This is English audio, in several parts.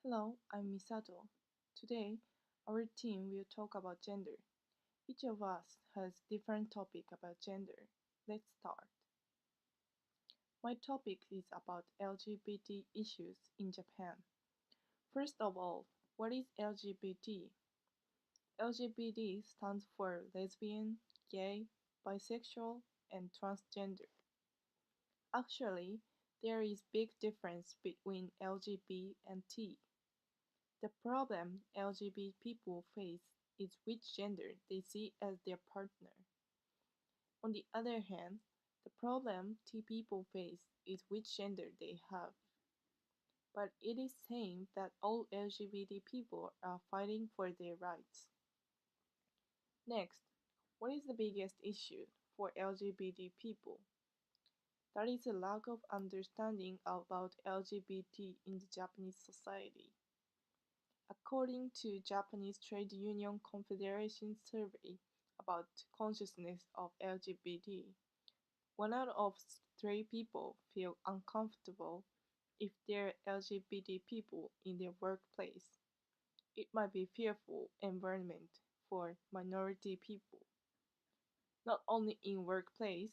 Hello, I'm Misato. Today, our team will talk about gender. Each of us has different topic about gender. Let's start. My topic is about LGBT issues in Japan. First of all, what is LGBT? LGBT stands for lesbian, gay, bisexual, and transgender. Actually, there is big difference between LGBT and T. The problem LGBT people face is which gender they see as their partner. On the other hand, the problem T people face is which gender they have. But it is saying that all LGBT people are fighting for their rights. Next, what is the biggest issue for LGBT people? That is a lack of understanding about LGBT in the Japanese society. According to Japanese Trade Union Confederation survey about consciousness of LGBT, one out of three people feel uncomfortable if there are LGBT people in their workplace. It might be a fearful environment for minority people, not only in workplace,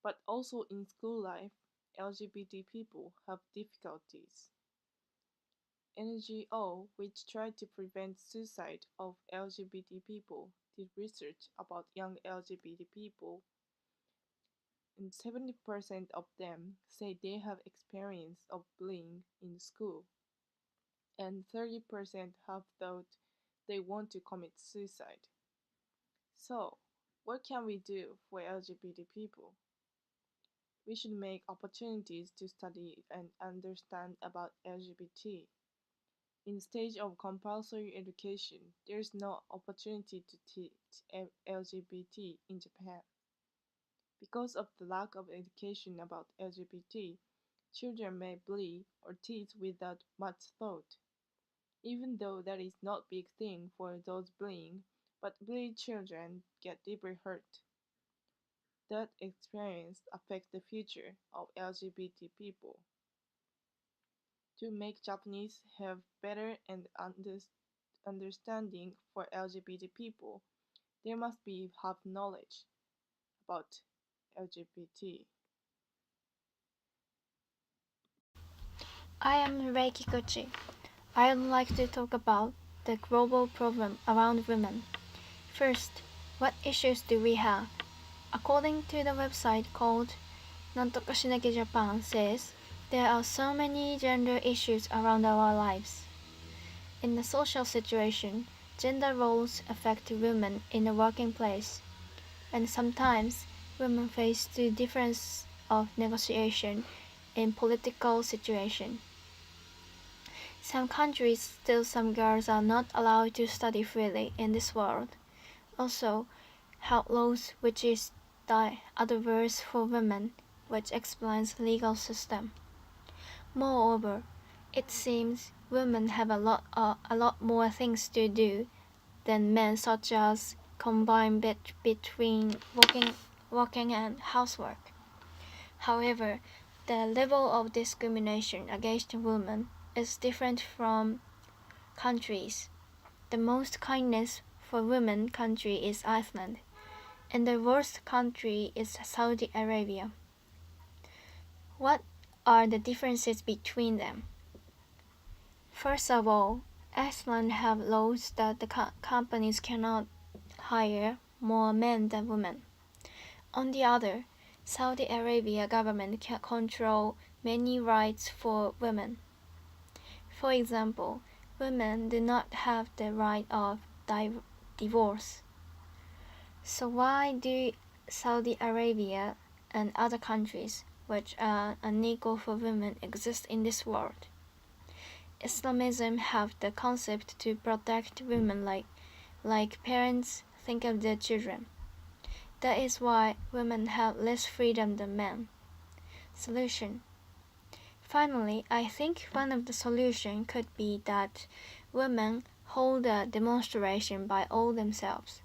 but also in school life. LGBT people have difficulties. NGO, which try to prevent suicide of LGBT people, did research about young LGBT people, and 70% of them say they have experience of bullying in school, and 30% have thought they want to commit suicide. So, what can we do for LGBT people? We should make opportunities to study and understand about LGBT. In the stage of compulsory education, there is no opportunity to teach LGBT in Japan. Because of the lack of education about LGBT, children may bully or tease without much thought, even though that is not a big thing for those bullying, but bullied children get deeply hurt. That experience affects the future of LGBT people. To make Japanese have better and understanding for LGBT people, there must be have knowledge about LGBT. I am Rei Kikuchi. I would like to talk about the global problem around women. First, what issues do we have? According to the website called Nantoka Japan says, there are so many gender issues around our lives. In the social situation, gender roles affect women in the working place, and sometimes women face the difference of negotiation in political situation. Some countries still some girls are not allowed to study freely in this world. Also, health laws which is the adverse for women, which explains legal system. Moreover, it seems women have a lot more things to do than men, such as combine between working and housework. However, the level of discrimination against women is different from countries. The most kindness for women country is Iceland, and the worst country is Saudi Arabia. What are the differences between them? First of all, Iceland have laws that the companies cannot hire more men than women. On the other, Saudi Arabia government can control many rights for women. For example, women do not have the right of divorce. So why do Saudi Arabia and other countries which are unequal for women exist in this world? Islamism have the concept to protect women like parents think of their children. That is why women have less freedom than men. Solution. Finally, I think one of the solutions could be that women hold a demonstration by all themselves.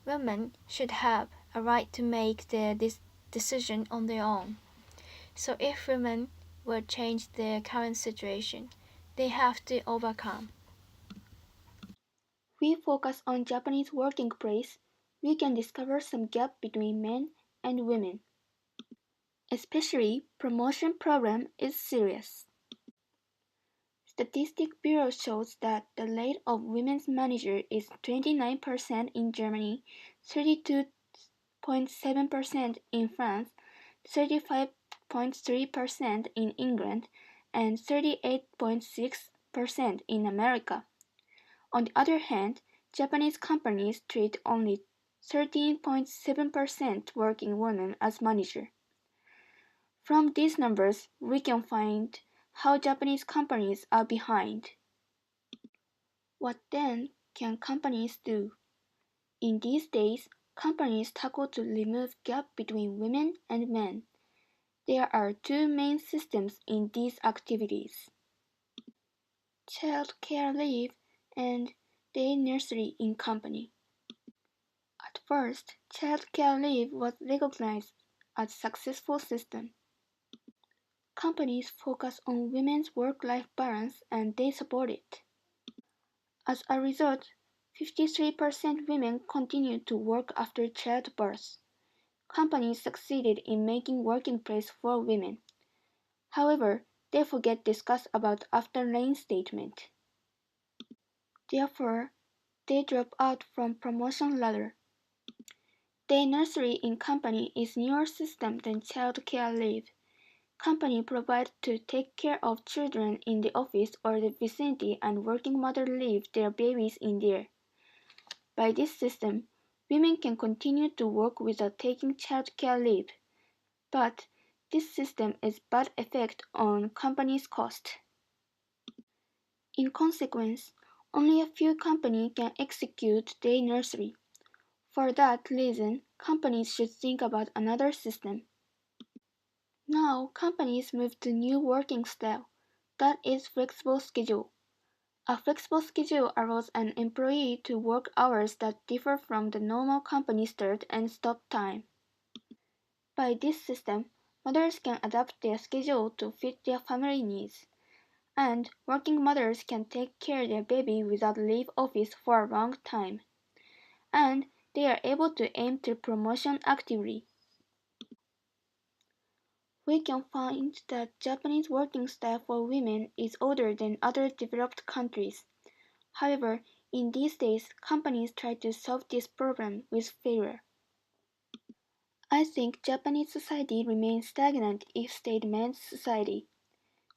Women should have a right to make their decision on their own. So if women would change their current situation, they have to overcome. We focus on Japanese working place, we can discover some gap between men and women. Especially promotion program is serious. Statistic Bureau shows that the rate of women's manager is 29% in Germany, 32.7% in France, 35.3% in England, and 38.6% in America. On the other hand, Japanese companies treat only 13.7% working women as manager. From these numbers, we can find how Japanese companies are behind. What then can companies do? In these days, companies tackle to remove gap between women and men. There are two main systems in these activities: child care leave and day nursery in company. At first, child care leave was recognized as a successful system. Companies focus on women's work-life balance and they support it. As a result, 53% women continue to work after childbirth. Companies succeeded in making working place for women. However, they forget discuss about after reinstatement. Therefore, they drop out from promotion ladder. Day nursery in company is newer system than child care leave. Company provide to take care of children in the office or the vicinity and working mother leave their babies in there. By this system, women can continue to work without taking child care leave. But this system is bad effect on companies' cost. In consequence, only a few companies can execute day nursery. For that reason, companies should think about another system. Now companies move to new working style, that is flexible schedule. A flexible schedule allows an employee to work hours that differ from the normal company start and stop time. By this system, mothers can adapt their schedule to fit their family needs, and working mothers can take care of their baby without leave office for a long time, and they are able to aim to promotion actively. We can find that Japanese working style for women is older than other developed countries. However, in these days, companies try to solve this problem with failure. I think Japanese society remains stagnant if stayed men's society.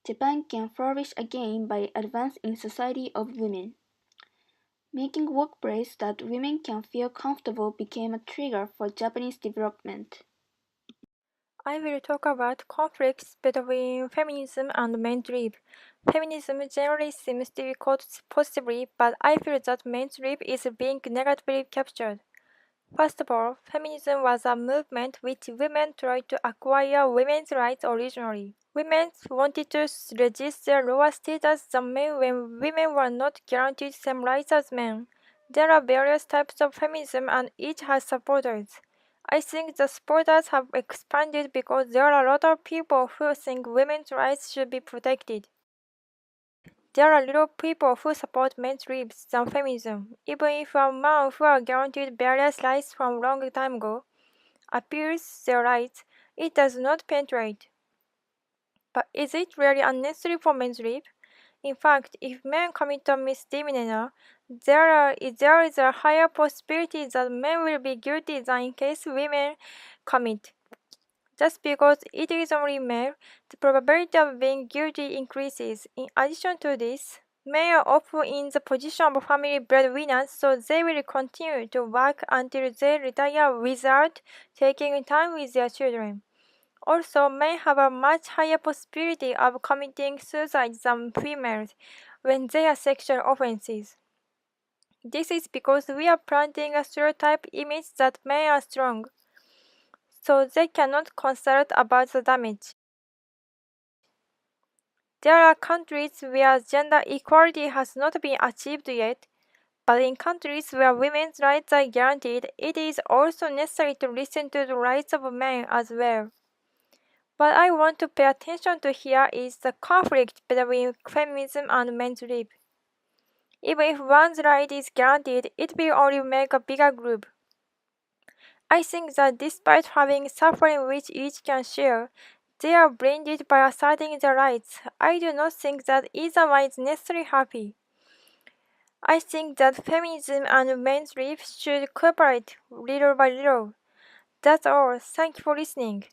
Japan can flourish again by advancing in society of women. Making workplace that women can feel comfortable became a trigger for Japanese development. I will talk about conflicts between feminism and mainstream. Feminism generally seems to be called positively, but I feel that mainstream is being negatively captured. First of all, feminism was a movement which women tried to acquire women's rights originally. Women wanted to resist their lower status than men when women were not guaranteed same rights as men. There are various types of feminism and each has supporters. I think the supporters have expanded because there are a lot of people who think women's rights should be protected. There are little people who support men's rights than feminism, even if a man who are guaranteed various rights from long time ago appeals their rights, it does not penetrate. But is it really unnecessary for men's rape? In fact, if men commit a misdemeanor, there is a higher possibility that men will be guilty than in case women commit. Just because it is only male, the probability of being guilty increases. In addition to this, men are often in the position of family breadwinners, so they will continue to work until they retire without taking time with their children. Also, men have a much higher possibility of committing suicide than females when they are sexual offenses. This is because we are planting a stereotype image that men are strong, so they cannot consult about the damage. There are countries where gender equality has not been achieved yet, but in countries where women's rights are guaranteed, it is also necessary to listen to the rights of men as well. What I want to pay attention to here is the conflict between feminism and men's lib. Even if one's right is guaranteed, it will only make a bigger group. I think that despite having suffering which each can share, they are blinded by asserting their rights. I do not think that either one is necessarily happy. I think that feminism and men's lib should cooperate little by little. That's all. Thank you for listening.